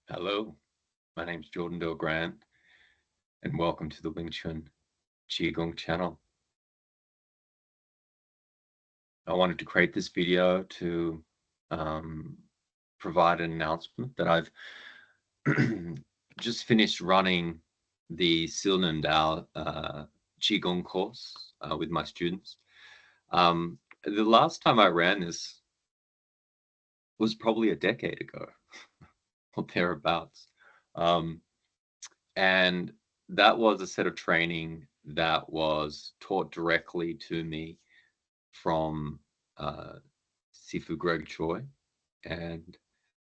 Hello, my name's Jordan Del Grant, and welcome to the Wing Chun Qigong channel. I wanted to create this video to um, provide an announcement that I've just finished running the Sui Nim Tao Qigong course with my students. The last time I ran this was probably a decade ago or thereabouts. Um, And that was a set of training that was taught directly to me from uh, Sifu Greg Choi. And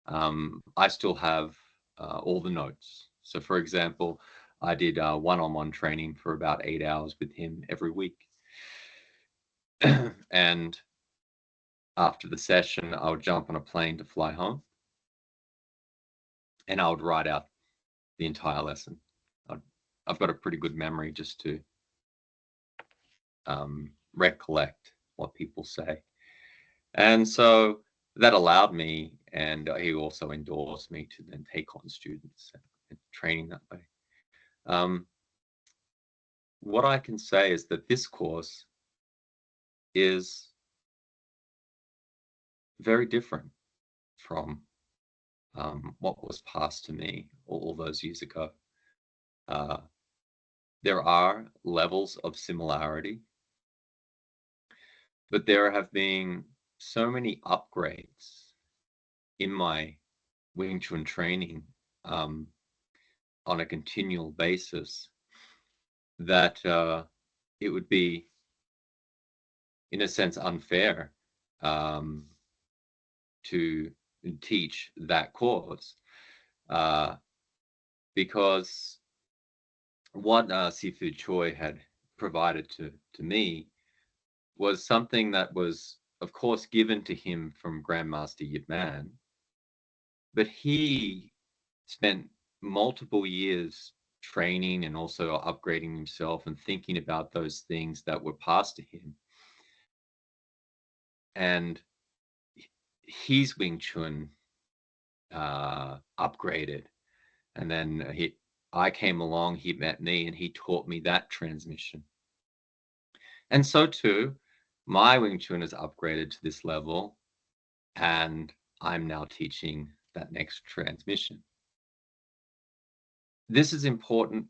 I still have all the notes. So, for example, I did one-on-one training for about 8 hours with him every week. And after the session, I would jump on a plane to fly home and I would write out the entire lesson. I'd, I've got a pretty good memory just to recollect what people say. And so that allowed me, and he also endorsed me to then take on students and training that way. Um, what I can say is that this course is very different from what was passed to me all those years ago. Uh, there are levels of similarity, but there have been so many upgrades in my Wing Chun training on a continual basis that it would be, in a sense, unfair um, to teach that course uh, because what Sifu Choi had provided to me was something that was, of course, given to him from Grandmaster Yip Man, but he spent multiple years training and also upgrading himself and thinking about those things that were passed to him. And his Wing Chun upgraded. And then I came along, he met me, and he taught me that transmission. And so too, my Wing Chun is upgraded to this level, and I'm now teaching that next transmission. This is important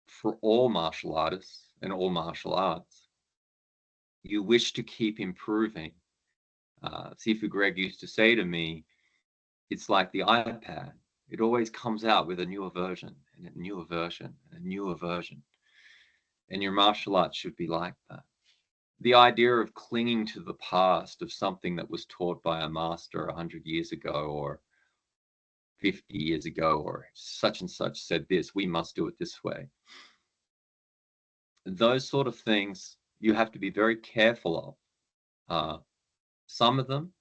for all martial artists and all martial arts. You wish to keep improving. Sifu Greg used to say to me, it's like the iPad. It always comes out with a newer version and a newer version and a newer version. And your martial arts should be like that. The idea of clinging to the past of something that was taught by a master 100 years ago or 50 years ago or such and such said this, we must do it this way. Those sort of things you have to be very careful of. Some of them,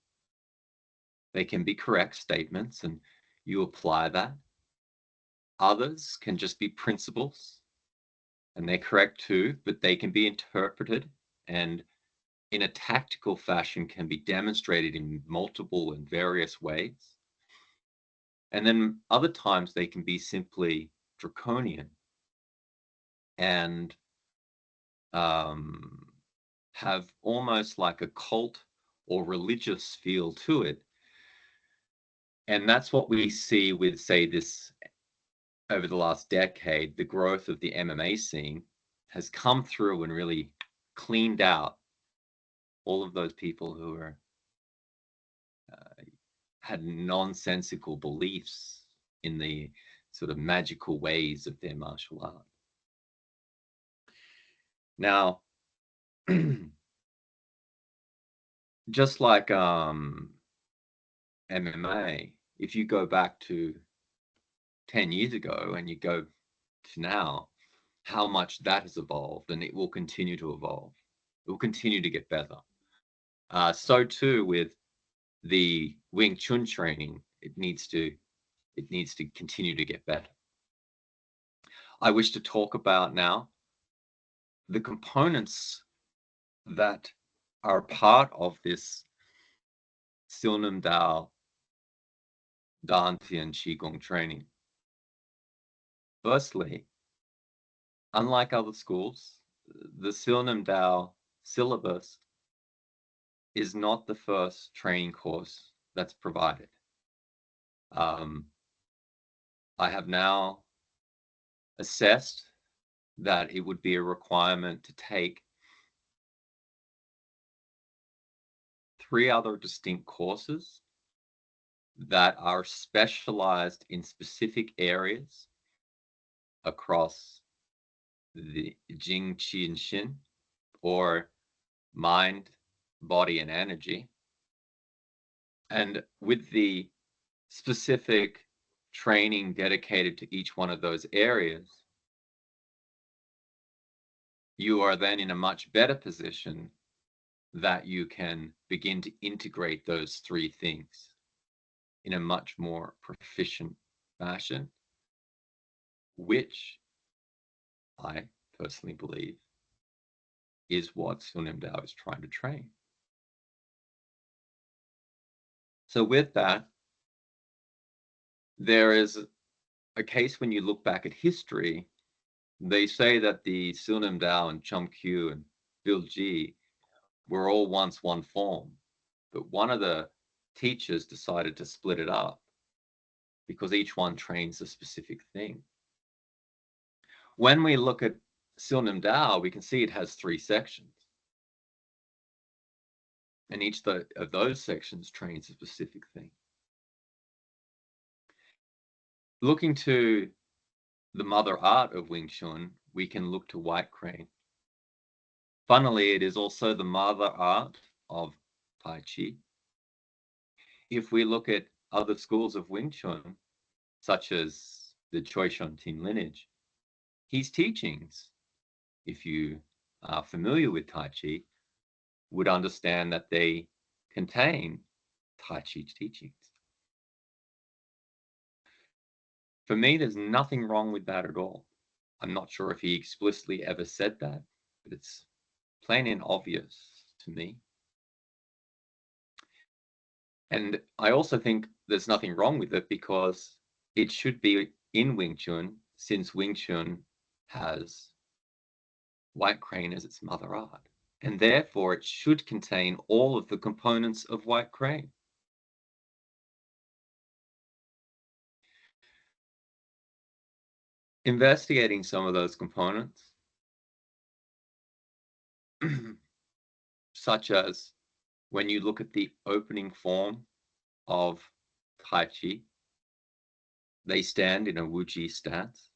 they can be correct statements and you apply that. Others can just be principles and they're correct too, but they can be interpreted and in a tactical fashion can be demonstrated in multiple and various ways. And then other times they can be simply draconian and have almost like a cult or religious feel to it. And that's what we see with, say, this over the last decade, the growth of the MMA scene has come through and really cleaned out all of those people who are had nonsensical beliefs in the sort of magical ways of their martial art. Now, just like MMA, if you go back to 10 years ago and you go to now, how much that has evolved, and it will continue to evolve. It will continue to get better. So too with the Wing Chun training, it needs to continue to get better. I wish to talk about now the components that are part of this Sui Nim Tao Dantian Qigong training. Firstly, unlike other schools, the Sui Nim Tao syllabus is not the first training course that's provided. I have now assessed that it would be a requirement to take 3 other distinct courses that are specialized in specific areas across the Jing, Qi, and Xin, or mind, body, and energy. And with the specific training dedicated to each one of those areas, you are then in a much better position that you can begin to integrate those 3 things in a much more proficient fashion, which I personally believe is what Sui Nim Tao is trying to train. So with that, there is a case when you look back at history, they say that the Sui Nim Tao and Chum Q and Bill G were all once one form, but one of the teachers decided to split it up because each one trains a specific thing. When we look at Sui Nim Tao, we can see it has 3 sections. And each of those sections trains a specific thing. Looking to the mother art of Wing Chun, we can look to White Crane. Funnily, it is also the mother art of Tai Chi. If we look at other schools of Wing Chun, such as the Choi Shun Tin lineage, his teachings, if you are familiar with Tai Chi, would understand that they contain Tai Chi teachings. For me, there's nothing wrong with that at all. I'm not sure if he explicitly ever said that, but it's plain and obvious to me. And I also think there's nothing wrong with it because it should be in Wing Chun, since Wing Chun has White Crane as its mother art. And therefore, it should contain all of the components of White Crane. Investigating some of those components, such as when you look at the opening form of Tai Chi, they stand in a Wuji stance.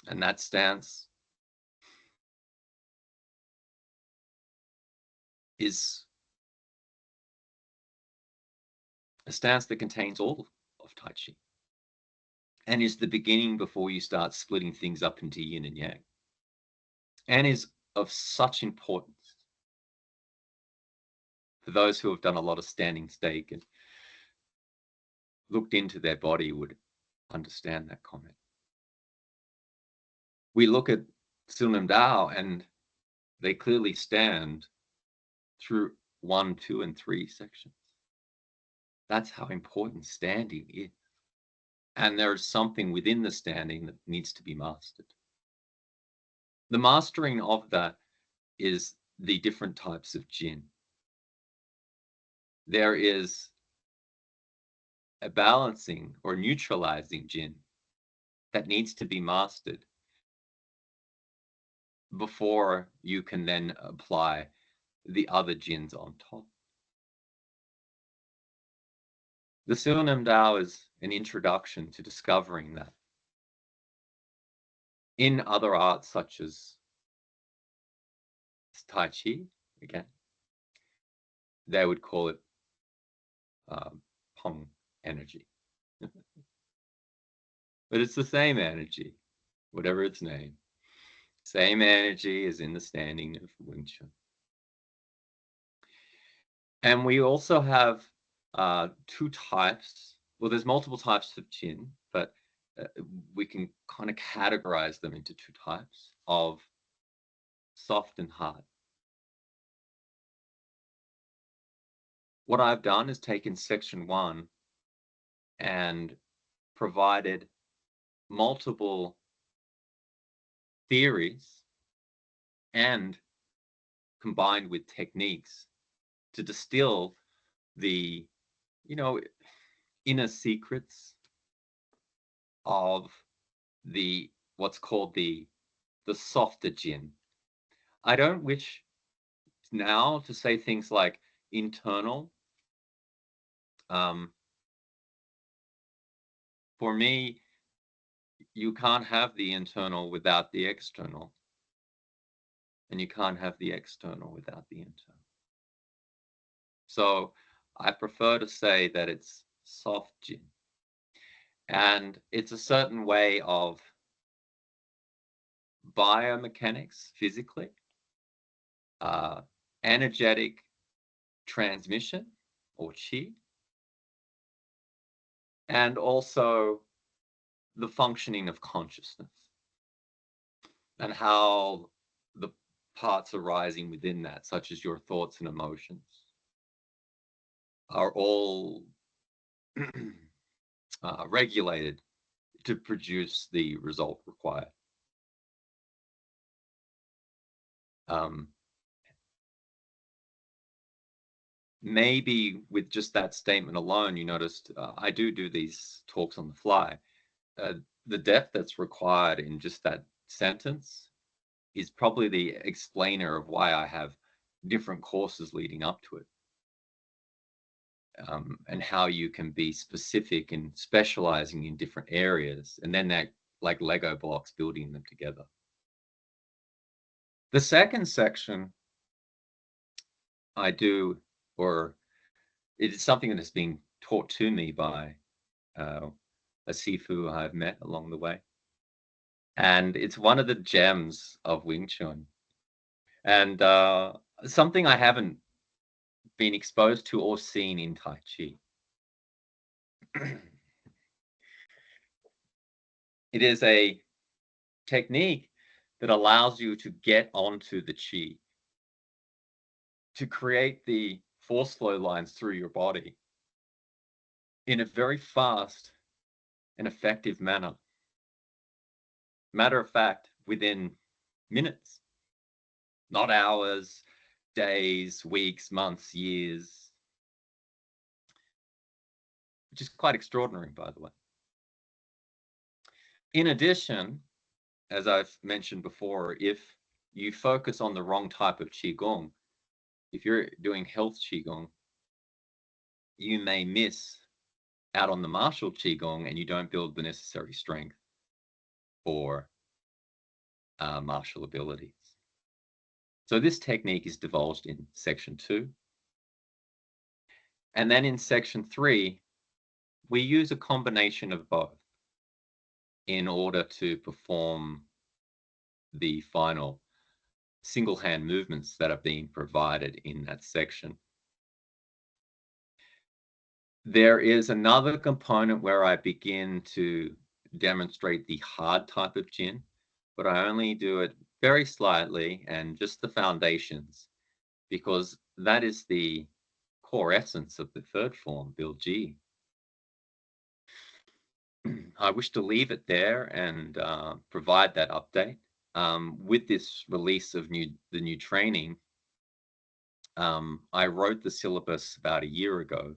And that stance is a stance that contains all of Tai Chi and is the beginning before you start splitting things up into yin and yang, and is of such importance for those who have done a lot of standing stake and looked into their body would understand that comment. We look at Sui Nim Tao and they clearly stand through 1, 2, and 3 sections. That's how important standing is. And there is something within the standing that needs to be mastered. The mastering of that is the different types of Jin. There is a balancing or neutralizing Jin that needs to be mastered before you can then apply the other Jins on top. The Sui Nim Tao is an introduction to discovering that. In other arts such as Tai Chi, again, they would call it Peng energy. But it's the same energy, whatever its name. Same energy as in the standing of Wing Chun. And we also have 2 types. Well, there's multiple types of Jin, but we can kind of categorize them into 2 types of soft and hard. what I've done is taken section 1 and provided multiple theories and combined with techniques to distill the, you know, inner secrets of the what's called the softer jinn. I don't wish now to say things like internal. Um, for me, you can't have the internal without the external, and you can't have the external without the internal. So I prefer to say that it's soft jinn, and it's a certain way of biomechanics physically, uh, energetic transmission or qi, and also the functioning of consciousness and how the parts arising within that, such as your thoughts and emotions, are all regulated to produce the result required. Um, Maybe with just that statement alone, you noticed I do these talks on the fly. Uh, the depth that's required in just that sentence is probably the explainer of why I have different courses leading up to it, and how you can be specific and specializing in different areas, and then that like Lego blocks building them together. The second section I do, or it is something that has been taught to me by uh, a Sifu I've met along the way. And it's one of the gems of Wing Chun. And something I haven't been exposed to or seen in Tai Chi. It is a technique that allows you to get onto the Chi, to create the force flow lines through your body in a very fast and effective manner. Matter of fact, within minutes, not hours, days, weeks, months, years, which is quite extraordinary, by the way. In addition, as I've mentioned before, if you focus on the wrong type of Qigong, if you're doing health Qigong, you may miss out on the martial Qigong and you don't build the necessary strength for martial abilities. So this technique is divulged in section 2. And then in section 3, we use a combination of both in order to perform the final single hand movements that are being provided in that section. There is another component where I begin to demonstrate the hard type of Jin, but I only do it very slightly and just the foundations, because that is the core essence of the third form, Bilji. I wish to leave it there and provide that update. With this release of the new training, I wrote the syllabus about a year ago,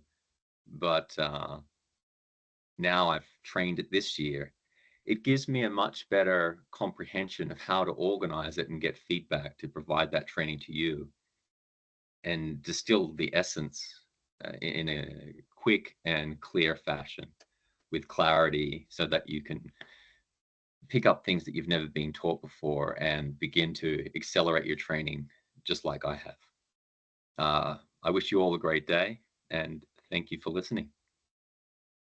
but now I've trained it this year. It gives me a much better comprehension of how to organize it and get feedback to provide that training to you and distill the essence in a quick and clear fashion with clarity so that you can pick up things that you've never been taught before and begin to accelerate your training just like I have. I wish you all a great day and thank you for listening.